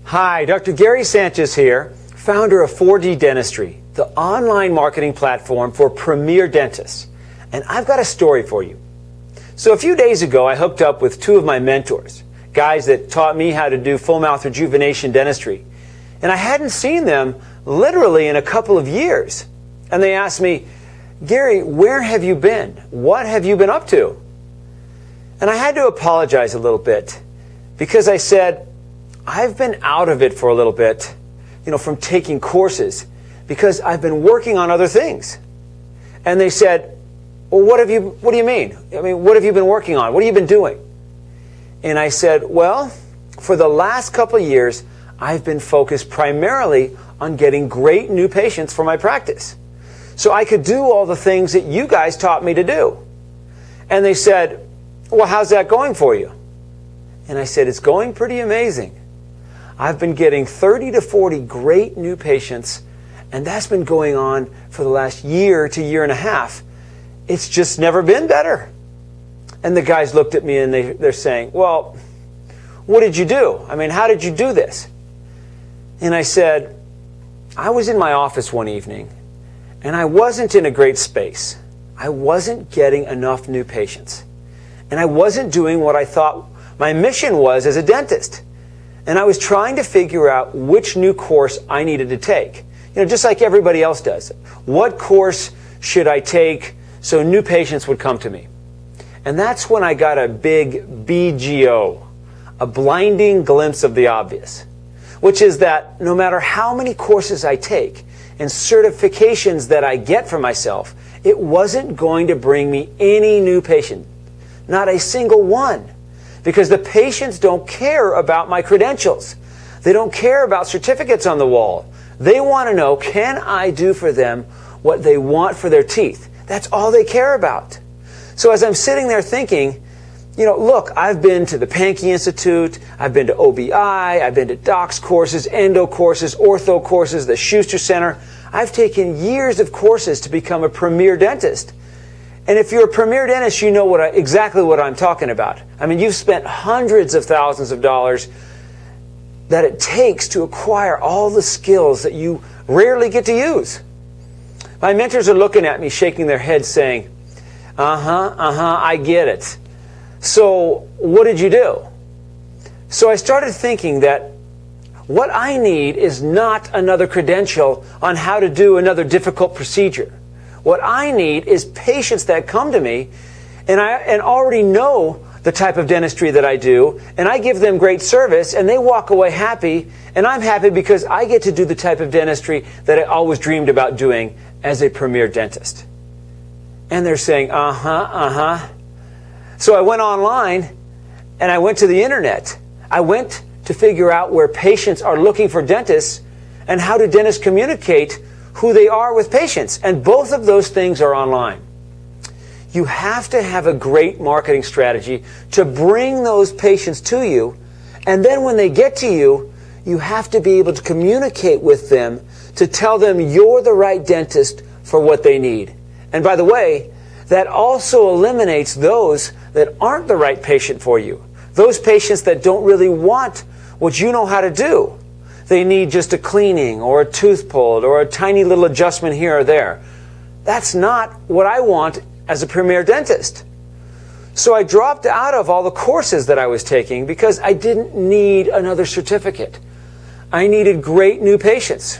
Hi, Dr. Gary Sanchez here, founder of 4D Dentistry, the online marketing platform for premier dentists. And I've got a story for you. So a few days ago, I hooked up with two of my mentors, guys that taught me how to do full mouth rejuvenation dentistry. And I hadn't seen them literally in a couple of years. And they asked me, Gary, where have you been? What have you been up to? And I had to apologize a little bit because I said, I've been out of it for a little bit, from taking courses because I've been working on other things. And they said, well, what do you mean? What have you been working on? What have you been doing? And I said, well, for the last couple of years, I've been focused primarily on getting great new patients for my practice, so I could do all the things that you guys taught me to do. And they said, well, how's that going for you? And I said, it's going pretty amazing. I've been getting 30 to 40 great new patients, and that's been going on for the last year to year and a half. It's just never been better. And the guys looked at me and they're saying, well, what did you do? How did you do this? And I said, I was in my office one evening, and I wasn't in a great space. I wasn't getting enough new patients. And I wasn't doing what I thought my mission was as a dentist. And I was trying to figure out which new course I needed to take. Just like everybody else does. What course should I take so new patients would come to me? And that's when I got a big BGO, a blinding glimpse of the obvious, which is that no matter how many courses I take and certifications that I get for myself, it wasn't going to bring me any new patient. Not a single one. Because the patients don't care about my credentials. They don't care about certificates on the wall. They want to know, can I do for them what they want for their teeth? That's all they care about. So as I'm sitting there thinking, look, I've been to the Pankey Institute, I've been to OBI, I've been to docs courses, endo courses, ortho courses, the Schuster Center. I've taken years of courses to become a premier dentist. And if you're a premier dentist, you know exactly what I'm talking about. You've spent hundreds of thousands of dollars that it takes to acquire all the skills that you rarely get to use. My mentors are looking at me, shaking their heads, saying, I get it. So what did you do? So I started thinking that what I need is not another credential on how to do another difficult procedure. What I need is patients that come to me and already know the type of dentistry that I do, and I give them great service, and they walk away happy, and I'm happy because I get to do the type of dentistry that I always dreamed about doing as a premier dentist. And they're saying, So I went online, and I went to the internet. I went to figure out where patients are looking for dentists and how do dentists communicate who they are with patients. And both of those things are online. You have to have a great marketing strategy to bring those patients to you. And then when they get to you, you have to be able to communicate with them to tell them you're the right dentist for what they need. And by the way, that also eliminates those that aren't the right patient for you. Those patients that don't really want what you know how to do. They need just a cleaning or a tooth pulled or a tiny little adjustment here or there. That's not what I want as a premier dentist. So I dropped out of all the courses that I was taking because I didn't need another certificate. I needed great new patients.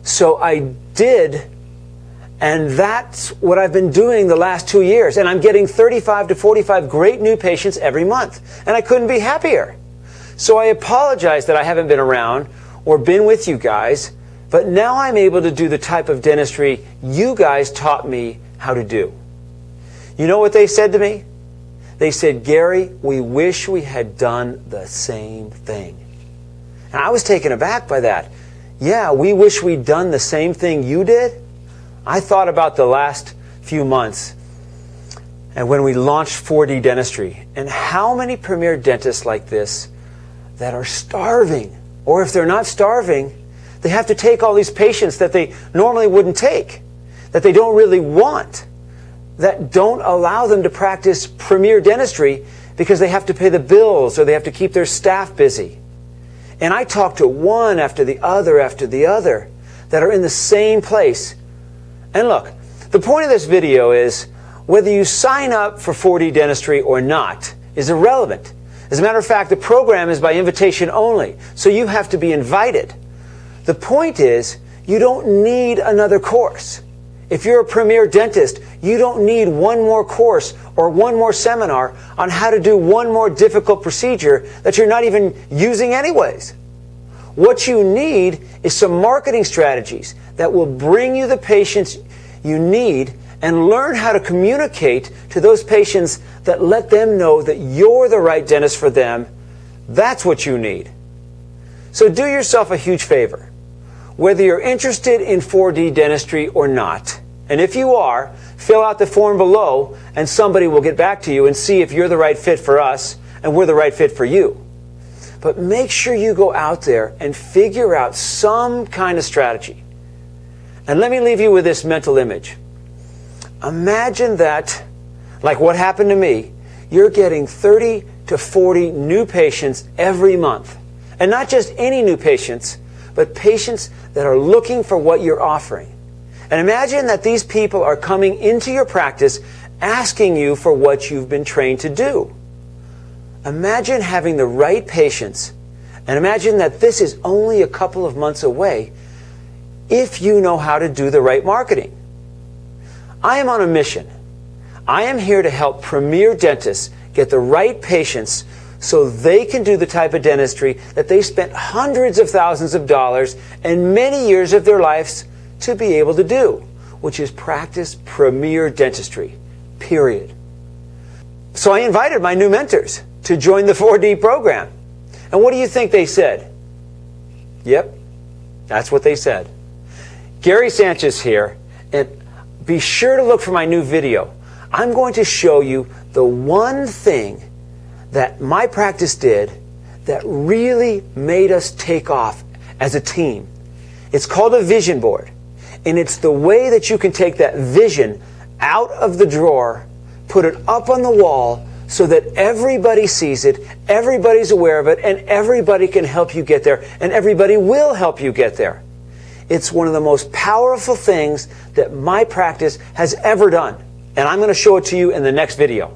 So I did, and that's what I've been doing the last 2 years. And I'm getting 35 to 45 great new patients every month. And I couldn't be happier. So I apologize that I haven't been around or been with you guys, but now I'm able to do the type of dentistry you guys taught me how to do. You know what they said to me? They said, Gary, we wish we had done the same thing. And I was taken aback by that. Yeah, we wish we'd done the same thing you did. I thought about the last few months and when we launched 4D Dentistry and how many premier dentists like this that are starving, or if they're not starving, they have to take all these patients that they normally wouldn't take, that they don't really want, that don't allow them to practice premier dentistry because they have to pay the bills or they have to keep their staff busy. And I talk to one after the other that are in the same place. And look, the point of this video is whether you sign up for 4D dentistry or not is irrelevant. As a matter of fact, the program is by invitation only, so you have to be invited. The point is, you don't need another course. If you're a premier dentist, you don't need one more course or one more seminar on how to do one more difficult procedure that you're not even using anyways. What you need is some marketing strategies that will bring you the patients you need and learn how to communicate to those patients that let them know that you're the right dentist for them. That's what you need. So do yourself a huge favor. Whether you're interested in 4D dentistry or not, and if you are, fill out the form below and somebody will get back to you and see if you're the right fit for us and we're the right fit for you. But make sure you go out there and figure out some kind of strategy. And let me leave you with this mental image. Imagine that, like what happened to me, you're getting 30 to 40 new patients every month. And not just any new patients, but patients that are looking for what you're offering. And imagine that these people are coming into your practice asking you for what you've been trained to do. Imagine having the right patients, and imagine that this is only a couple of months away if you know how to do the right marketing. I am on a mission. I am here to help premier dentists get the right patients so they can do the type of dentistry that they spent hundreds of thousands of dollars and many years of their lives to be able to do, which is practice premier dentistry, period. So I invited my new mentors to join the 4D program. And what do you think they said? Yep, that's what they said. Gary Sanchez here, and be sure to look for my new video. I'm going to show you the one thing that my practice did that really made us take off as a team. It's called a vision board. And it's the way that you can take that vision out of the drawer, put it up on the wall so that everybody sees it, everybody's aware of it, and everybody can help you get there, and everybody will help you get there. It's one of the most powerful things that my practice has ever done. And I'm going to show it to you in the next video.